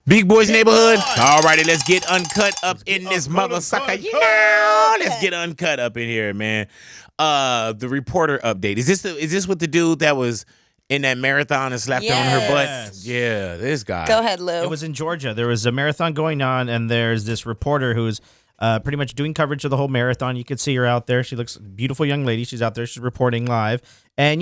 Big Boy's Neighborhood. All righty, let's get uncut up in this mother sucker. Let's get uncut up in here, man. The reporter update. Is this with the dude that was in that marathon and slapped her on her butt? Yeah, this guy. Go ahead, Lou. It was in Georgia. There was a marathon going on, and there's this reporter who's pretty much doing coverage of the whole marathon. You could see her out there. She looks a beautiful young lady. She's out there. She's reporting live. And,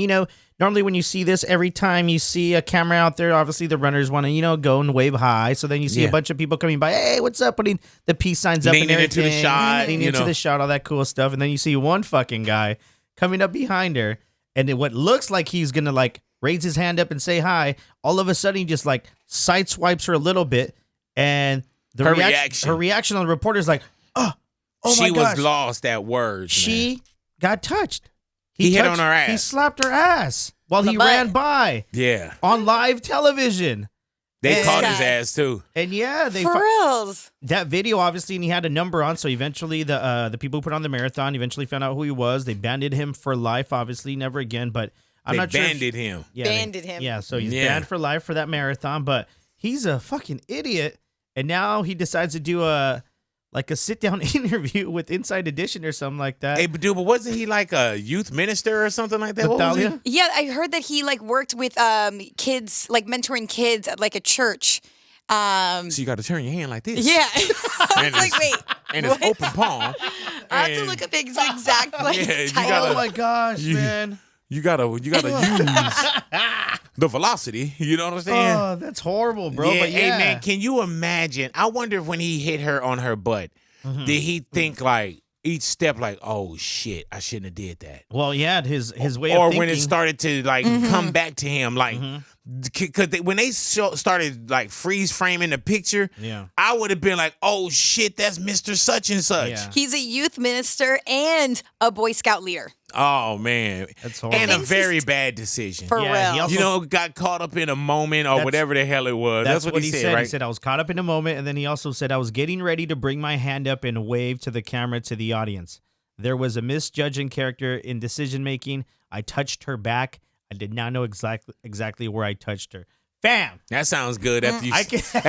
normally when you see this, every time you see a camera out there, obviously the runners want to, go and wave high. So then you see a bunch of people coming by. Hey, what's up? Putting the peace signs up and everything. Leaning into the shot. Leaning into the shot, all that cool stuff. And then you see one fucking guy coming up behind her. And what looks like he's going to, raise his hand up and say hi. All of a sudden, he just, sideswipes her a little bit. And her reaction on the reporter is like, oh she my gosh. Was lost at words. She got touched. He hit on her ass. He slapped her ass while he ran by. Yeah. On live television. They caught his ass too. And they for reals. That video, obviously, and he had a number on. So eventually, the people who put on the marathon eventually found out who he was. They banded him for life. Obviously, never again. But I'm not sure. They banded him. Yeah, banded him. Yeah. So he's banned for life for that marathon. But he's a fucking idiot. And now he decides to do a sit-down interview with Inside Edition or something like that. Hey, but wasn't he like a youth minister or something like that? What was he? Yeah, I heard that he worked with kids, mentoring kids at a church. So you got to turn your hand like this. Yeah. I was wait. And it's open palm. I have to look up the exact title. Oh my gosh, man. You gotta use the velocity. You know what I'm saying? Oh, that's horrible, bro. Yeah, but hey man, can you imagine? I wonder if when he hit her on her butt, did he think each step oh shit, I shouldn't have did that? Well, yeah, his way of thinking. Or when it started to come back to him, because when they started freeze framing the picture, I would have been like, oh shit, that's Mr. Such and Such. Yeah. He's a youth minister and a Boy Scout leader. Oh man, that's horrible. And a very bad decision. For real. He also, got caught up in a moment or whatever the hell it was. That's what he said, right? He said, I was caught up in a moment, and then he also said, I was getting ready to bring my hand up and wave to the camera to the audience. There was a misjudging character in decision making. I touched her back. I did not know exactly where I touched her. Bam! That sounds good after you got to the house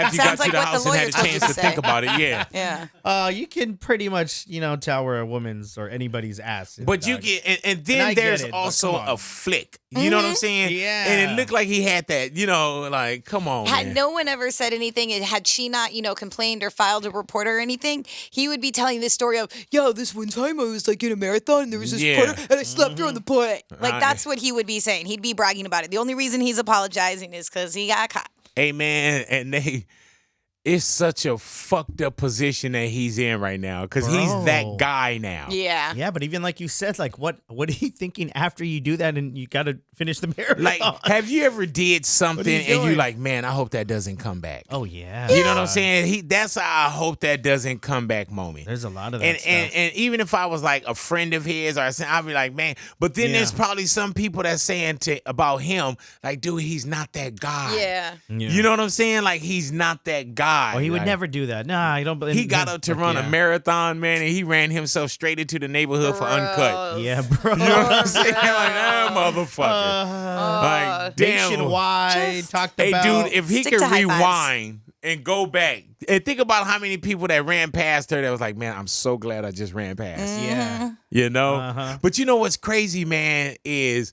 the and had a chance to think about it. Yeah. Yeah. You can pretty much, tell where a woman's or anybody's ass is. But you get, and then there's also a flick. You know what I'm saying? Yeah. And it looked like he had that, come on, Had man. no one ever said anything, and had she not, complained or filed a report or anything, he would be telling this story of, this one time I was in a marathon and there was this reporter and I slapped her on the butt. That's what he would be saying. He'd be bragging about it. The only reason he's apologizing is because he got caught. Hey, man, and it's such a fucked up position that he's in right now because he's that guy now. Yeah. Yeah, but even like you said, what are you thinking after you do that and you got to finish the marathon? Have you ever did something and you man, I hope that doesn't come back? Oh, yeah. You know what I'm saying? That's I hope that doesn't come back moment. There's a lot of that stuff. And even if I was a friend of his or I'd be like, man, but then there's probably some people that's saying about him, dude, he's not that guy. Yeah. You know what I'm saying? He's not that guy. Oh, he would never do that. Nah, I don't believe. He got up to run a marathon, man, and he ran himself straight into the neighborhood for uncut. Yeah, bro. You know what I'm saying? Motherfucker. Damn. Nationwide, talked about. Hey, dude, if he could rewind and go back and think about how many people that ran past her that was man, I'm so glad I just ran past. Yeah. But you know what's crazy, man, is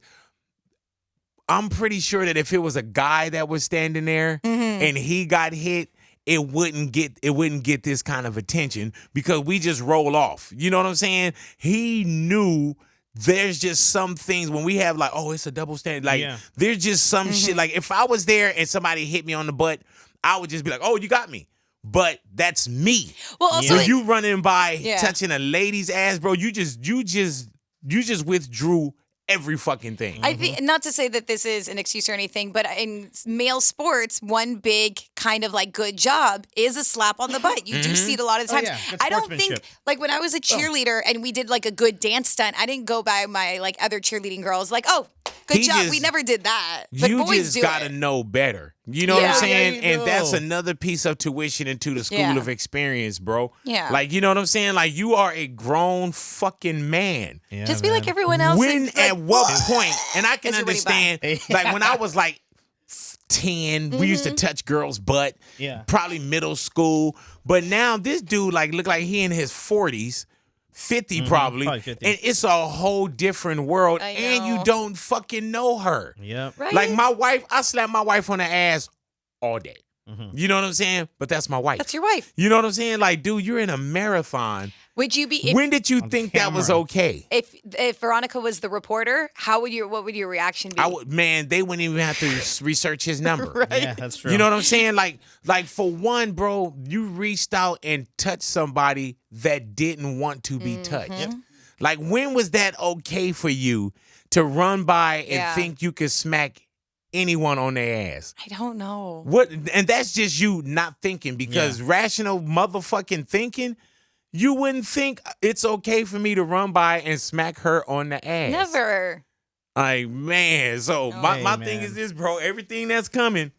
I'm pretty sure that if it was a guy that was standing there and he got hit, it wouldn't get this kind of attention because we just roll off. You know what I'm saying? He knew there's just some things when we have it's a double standard. There's just some shit. If I was there and somebody hit me on the butt, I would just be like, oh, you got me. But that's me. Well, also, you running by touching a lady's ass, bro, you just withdrew every fucking thing. I think, not to say that this is an excuse or anything, but in male sports, one big kind of good job is a slap on the butt. You do see it a lot of times. I don't think when I was a cheerleader and we did a good dance stunt, I didn't go by my other cheerleading girls good job. We never did that. But you boys just do gotta it. know better. You know what I'm saying? Yeah, and that's another piece of tuition into the school of experience, bro. Yeah. You know what I'm saying? You are a grown fucking man. Yeah, just be like everyone else. When at what point? And I can understand, when I was 10. We used to touch girls' butt. Yeah. Probably middle school. But now this dude look like he in his 40s. 50 probably 50. And it's a whole different world, and you don't fucking know her. Yep. Right? Like my wife, I slap my wife on the ass all day. You know what I'm saying? But that's my wife. That's your wife. You know what I'm saying? Like, dude, you're in a marathon. Would you be? When did you think that was okay? If Veronica was the reporter, what would your reaction be? Man, they wouldn't even have to research his number. Right? Yeah, that's true. You know what I'm saying? Like for one, bro, you reached out and touched somebody that didn't want to be touched. Yep. Like, when was that okay for you to run by and think you could smack anyone on their ass? I don't know. What? And that's just you not thinking, because rational motherfucking thinking, you wouldn't think it's okay for me to run by and smack her on the ass. Never. Like, man, so my thing is this, bro. Everything that's coming,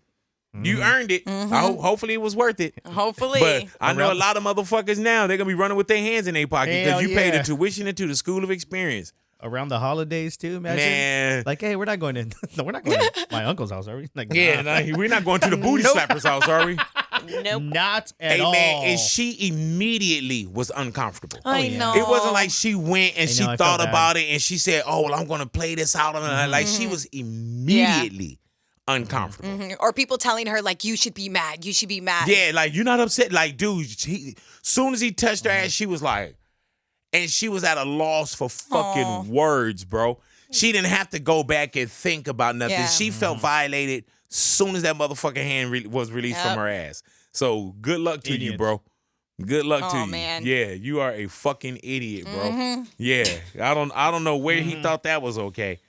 you earned it. Hopefully it was worth it. Hopefully. But I know a lot of motherfuckers now, they're going to be running with their hands in their pocket because you paid the tuition into the school of experience. Around the holidays too, imagine. Man. Like, hey, we're not going in. No, we're not going to my uncle's house, are we? Like, we're not going to the booty slapper's house, are we? Nope. Not at all. all. Hey, man, and she immediately was uncomfortable. I know. It wasn't like she went and she I thought felt about it and she said, oh, well, I'm going to play this out. Like, she was immediately uncomfortable. Or people telling her, like, you should be mad. You should be mad. Yeah, like, you're not upset. Like, dude, soon as he touched her ass, she was like, and she was at a loss for fucking words, bro. She didn't have to go back and think about nothing. Yeah. She felt violated soon as that motherfucking hand was released from her ass. So good luck to you, bro. Good luck to you. Man. Yeah, you are a fucking idiot, bro. Yeah, I don't know where he thought that was okay.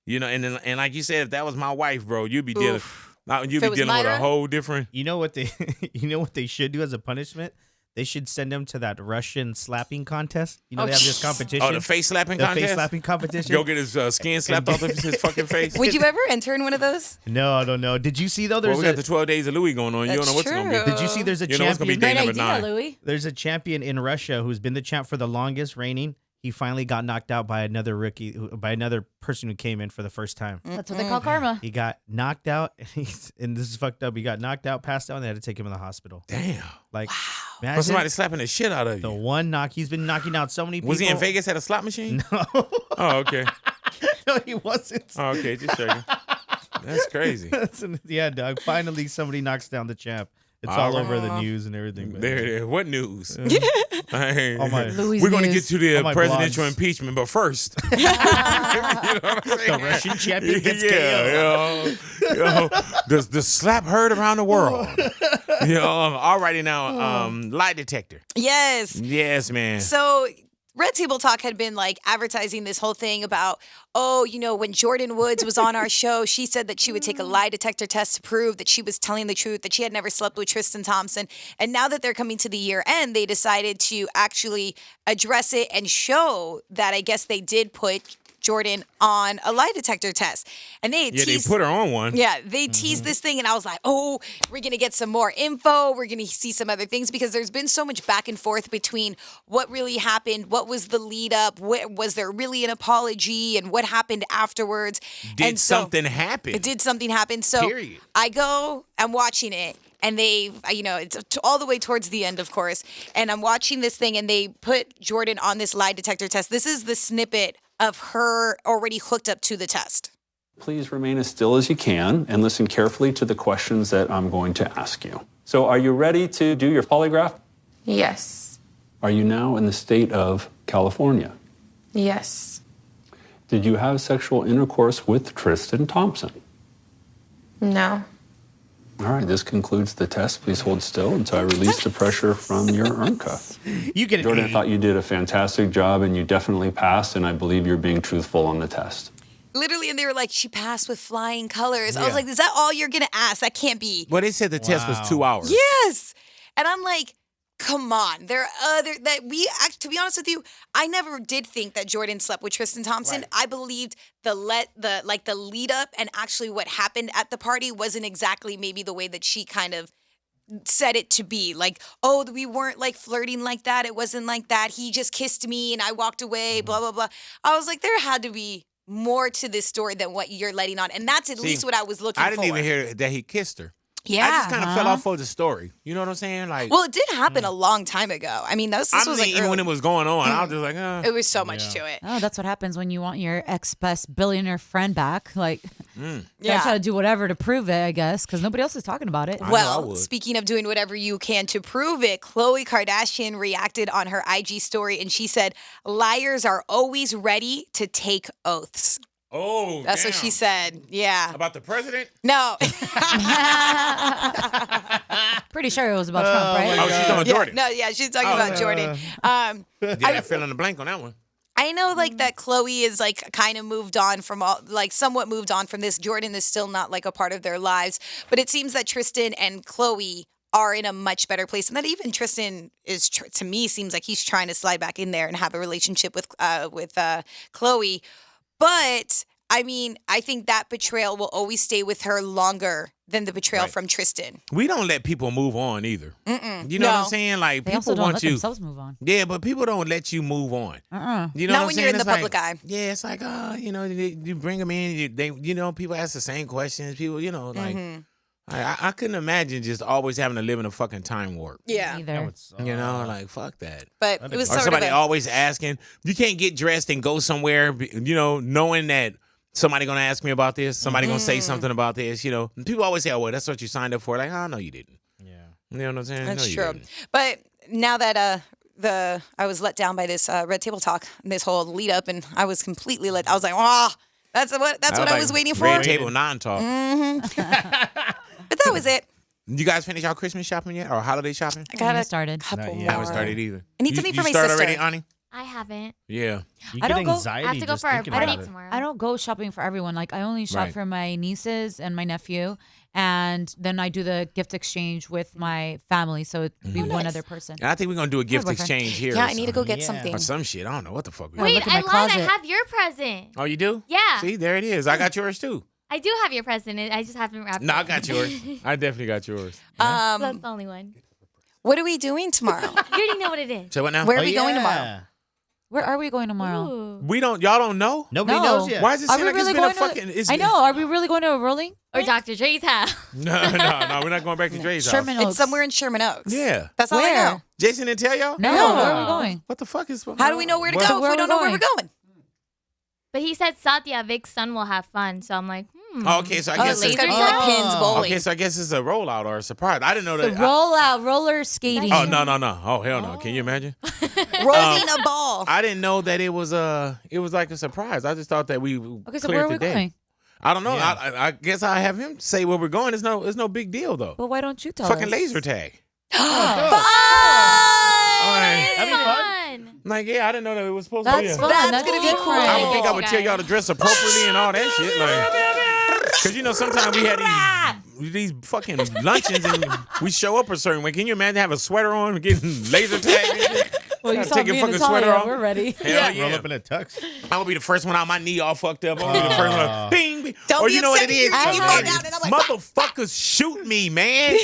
You know, and like you said, if that was my wife, bro, you'd be dealing with a whole different. You know what they should do as a punishment? They should send him to that Russian slapping contest. You know, they have this competition. Oh, the face slapping contest? The face slapping competition. Go get his skin slapped off of his fucking face. Would you ever enter in one of those? No, I don't know. Did you see, though? We got the 12 Days of Louis going on. You don't know what's going to be. Did you see there's a champion? You know what's going to be day number 9. Louis. There's a champion in Russia who's been the champ for the longest reigning. He finally got knocked out by another person who came in for the first time. That's what they call karma. He got knocked out, and this is fucked up. He got knocked out, passed out, and they had to take him to the hospital. Damn. Like, wow. Somebody slapping the shit out of you. The one knock. He's been knocking out so many people. Was he in Vegas at a slot machine? No. Oh, okay. No, he wasn't. Oh, okay. Just checking. That's crazy. Yeah, dog. Finally, somebody knocks down the champ. It's all over the news and everything. There. What news? We're going to get to the presidential impeachment, but first, you know what I'm saying? The Russian champion gets KO. The slap heard around the world. Alrighty now, lie detector. Yes, man. So Red Table Talk had been like advertising this whole thing about, when Jordyn Woods was on our show, she said that she would take a lie detector test to prove that she was telling the truth, that she had never slept with Tristan Thompson. And now that they're coming to the year end, they decided to actually address it and show that I guess they did put Jordyn on a lie detector test. And they put her on one. Yeah, they teased this thing, and I was like, we're going to get some more info. We're going to see some other things, because there's been so much back and forth between what really happened, what was the lead up, was there really an apology, and what happened afterwards. Did something happen? Did something happen? So period. I'm watching it. And it's all the way towards the end, of course. And I'm watching this thing, and they put Jordyn on this lie detector test. This is the snippet of her already hooked up to the test. Please remain as still as you can and listen carefully to the questions that I'm going to ask you. So, are you ready to do your polygraph? Yes. Are you now in the state of California? Yes. Did you have sexual intercourse with Tristan Thompson? No. All right, this concludes the test. Please hold still until I release the pressure from your arm cuff. You get it. Jordyn, I thought you did a fantastic job, and you definitely passed, and I believe you're being truthful on the test. Literally, and they were like, she passed with flying colors. I was like, is that all you're going to ask? That can't be. Well, they said the test was 2 hours. Yes. And I'm like, come on. There are to be honest with you, I never did think that Jordyn slept with Tristan Thompson. Right. I believed the lead up and actually what happened at the party wasn't exactly maybe the way that she kind of said it to be. Like, we weren't like flirting like that. It wasn't like that. He just kissed me and I walked away, blah, blah, blah. I was like, there had to be more to this story than what you're letting on. And that's at least what I was looking for. I didn't even hear that he kissed her. Yeah. I just kind of fell off for the story. You know what I'm saying? Like, well, it did happen a long time ago. I mean, this was like even when it was going on, I was just like, it was so much to it. Oh, that's what happens when you want your ex-best billionaire friend back. Like, you Yeah. try to do whatever to prove it, I guess, because nobody else is talking about it. Well, speaking of doing whatever you can to prove it, Khloe Kardashian reacted on her IG story and she said, "Liars are always ready to take oaths." oh, That's what she said. Yeah. About the president? No. Pretty sure it was about Trump, right? Oh, she's talking Jordyn. No, yeah, she's talking about Jordyn. I fill in the blank on that one. I know, like, that Khloe is, like, kind of moved on from somewhat moved on from this. Jordyn is still not, like, a part of their lives. But it seems that Tristan and Khloe are in a much better place. And that even Tristan is, to me, seems like he's trying to slide back in there and have a relationship with Khloe. But, I mean, I think that betrayal will always stay with her longer than the betrayal from Tristan. We don't let people move on either. You know what I'm saying? Like, They people also don't want let you. themselves move on. Yeah, but people don't let you move on. You know Not what I'm when you're saying? in the It's like, public eye. Yeah, it's like, you bring them in. People ask the same questions. People, like, I couldn't imagine just always having to live in a fucking time warp. Yeah. Either. Like, fuck that. But it was Or sort of somebody always asking, you can't get dressed and go somewhere, knowing that somebody gonna ask me about this, somebody gonna say something about this, And people always say, oh, well, that's what you signed up for. Like, oh, no, you didn't. Yeah. You know what I'm saying? That's no, you true. didn't. But now that I was let down by this Red Table Talk, this whole lead up, and I was completely let. I was like, that's what I was waiting for. Red Table non-talk. But that was it. You guys finish your Christmas shopping yet, or holiday shopping? I got Haven't started. couple Not more. yet. I haven't started either. I need something you for my start sister. already, Ani? I haven't. Yeah. You I get don't go- anxiety I have to go just for our thinking party about it. tomorrow. I don't go shopping for everyone. Like, I only shop Right. for my nieces and my nephew, and then I do the gift exchange with my family, so it'd be one other person. And I think we're gonna do a gift boyfriend. exchange here. Yeah, or I need to go get Yeah. something. or some shit. I don't know what the fuck. We Wait, look at I my lied. I closet. have your present. Oh, you do? Yeah. See, there it is. I got yours too. I do have your present. I just haven't wrapped it. No, I got yours. I definitely got yours. That's the only one. What are we doing tomorrow? You already know what it is. So what now? Where are we going tomorrow? Yeah. Where are we going tomorrow? Ooh. Y'all don't know? Nobody No. knows yet. Why does it Are seem we like it's really been a going fucking? to? I know. Are we really going to a rolling? Or Dr. Dre's house. No, we're not going back to Dre's house. Sherman Oaks. It's somewhere in Sherman Oaks. Yeah. That's all I Where? know. Jason didn't tell y'all? No, No. where are we going? What the fuck is? How do we know where to What? go if where we are don't we know where we're going? going? But he said Satya, Vic's son, will have fun. So I'm like, Oh, okay, so I Oh, guess it's it's gonna be like pins bowling. okay. So I guess it's a rollout or a surprise. I didn't know The that. roller skating. Oh no! Oh hell no! Can you imagine? Rolling a ball. I didn't know that it was like a surprise. I just thought that we Okay, so cleared where are the we day. going? I don't know. Yeah. I guess I have him say where we're going. It's no big deal though. But why don't you tell Fucking us? laser tag. it's That'd be fun. fun. Like yeah, I didn't know that it was supposed to be. That's a- fun. That's That's gonna be different. cool. I don't think I would Guys. tell y'all to dress appropriately and all that shit. Like, cause sometimes we had these fucking luncheons and we show up a certain way. Can you imagine having a sweater on, and getting laser tagged? And shit? Well, you Gotta saw take your me and fucking sweater Natalia. off. We're ready. Hell yeah. Roll up in a tux. I'm gonna be the first one out. My knee all fucked up. I'm gonna be the first one. Bing, bing. Don't or be you know what upset it if is? your knee fall down and I'm like, Motherfuckers shoot me, man.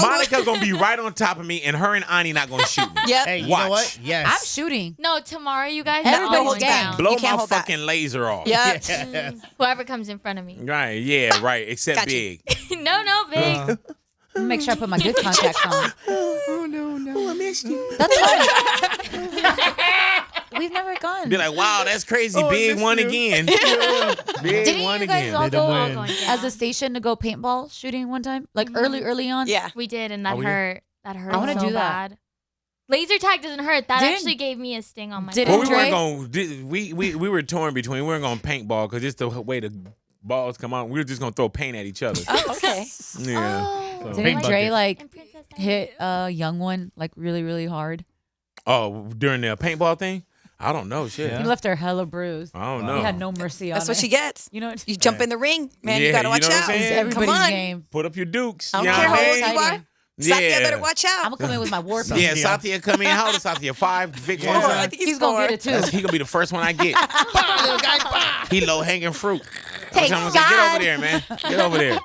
Monica's gonna be right on top of me, and her and Ani not gonna shoot me. Yep. Hey, you Watch. know what? Yes. I'm shooting. No, tomorrow you guys Everybody are all hold going back. down. Blow You can't my hold back. fucking laser off. Yep. Yes. Whoever comes in front of me. Right. Yeah. Right. Except Gotcha. big. No, big. Make sure I put my good contacts on. Oh I missed you. That's fine. We've never gone. Be like, wow, that's crazy. Oh, I Big missed one you. again. Big Didn't one you guys again. all They don't go win. Going as down. a station to go paintball shooting one time? Like early on? Yeah. We did, and that Oh, we did? hurt. That hurt I wanna so do that. bad. Laser tag doesn't hurt. That Didn't- actually gave me a sting on my Didn't Well, back. we weren't Dre? going. We were torn between. We weren't going to paintball because it's the way the balls come out. We were just going to throw paint at each other. Oh, okay. Yeah. Oh. So- Didn't Dre like And Princess hit a young one like really hard? Oh, during the paintball thing? I don't know. Shit. He left her hella bruised. I don't know. He had no mercy on That's her. what she gets. You know what? You jump in the ring, man. Yeah, You gotta you watch know what I'm out. saying? It's everybody's Come on. game. Put up your dukes. I You don't know care what how I old mean? you are. Exciting. Satya Yeah. better watch out. I'm gonna come in with my war piece. Yeah, Satya come in. How old is Satya? 5? Vic Four. one I time? think He's gonna get it too. He gonna be the first one I get. He low hanging fruit. Thanks, I'm gonna say, get God. over there, man. Get over there.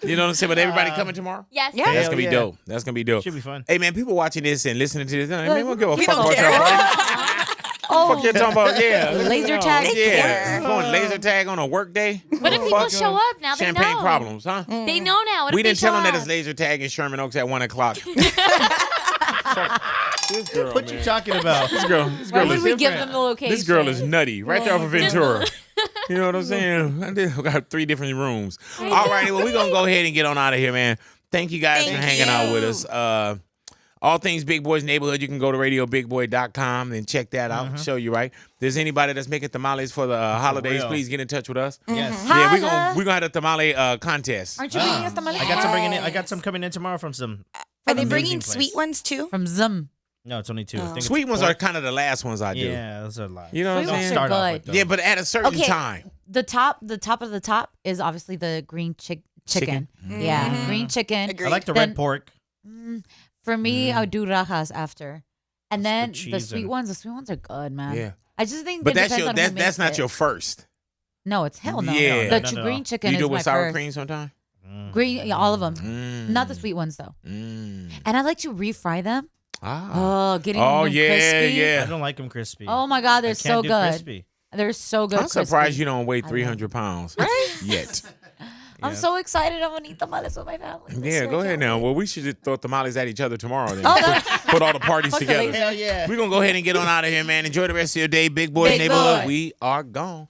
You know what I'm saying? But everybody coming tomorrow? Yes. Yeah. That's Hell gonna be yeah. dope. That's gonna be dope. Should be fun. Hey man, people watching this and listening to this, man, we'll give a We fuck don't about care. y'all party. Fuck you talking about? Yeah. Laser tag? Yeah. Going laser tag on a work day? What if people show up now? They Champagne know. problems, huh? They know now. What We if they didn't tell show them that up? it's laser tag in Sherman Oaks at 1 o'clock. This girl, What man. you talking about? This girl Why is would we give them the location? This girl is nutty, right there off of Ventura. You know what I'm saying? I got 3 different rooms. All righty, well, we're going to go ahead and get on out of here, man. Thank you guys for hanging out with us. All things Big Boy's Neighborhood, you can go to radiobigboy.com and check that out. Show you right. If there's anybody that's making tamales for the holidays, real. please get in touch with us. Yes. Yeah, we're gonna have a tamale contest. Aren't you bringing us tamales? I got some coming in tomorrow from some. Are they amazing bringing place. sweet ones too? From Zum. No, it's only 2. I think it's Sweet ones pork. are kind of the last ones I do. Yeah, those are a lot. You know what Sweet I'm ones saying? are Start off good. with those. Yeah, but at a certain Okay. time. The top of the top is obviously the green chicken. Yeah, green chicken. Agreed. I like the Then- red pork. For me, I would do rajas after, and then the cheese sweet and- ones. The sweet ones are good, man. Yeah. I just think. But it that's depends on who that's makes not it. your first. No, it's hell no. Yeah. The No. green chicken You is do it my with sour first. cream sometime? Green, yeah, all of them. Mm. Not the sweet ones though. Mm. And I like to refry them. Ah. Oh, getting Oh, them yeah, crispy. yeah. I don't like them crispy. Oh my God, I they're can't so do good. Crispy. They're so good. I'm surprised crispy. you don't weigh love 300 pounds. Yet. I'm so excited. I'm gonna eat tamales with my family. this Yeah, year. go ahead Can't now. wait. Well, we should just throw tamales at each other tomorrow then. Oh, Put all the parties Fuck the together. laser. Hell yeah. We're going to go ahead and get on out of here, man. Enjoy the rest of your day. Big Boy's Big Neighborhood. boy. We are gone.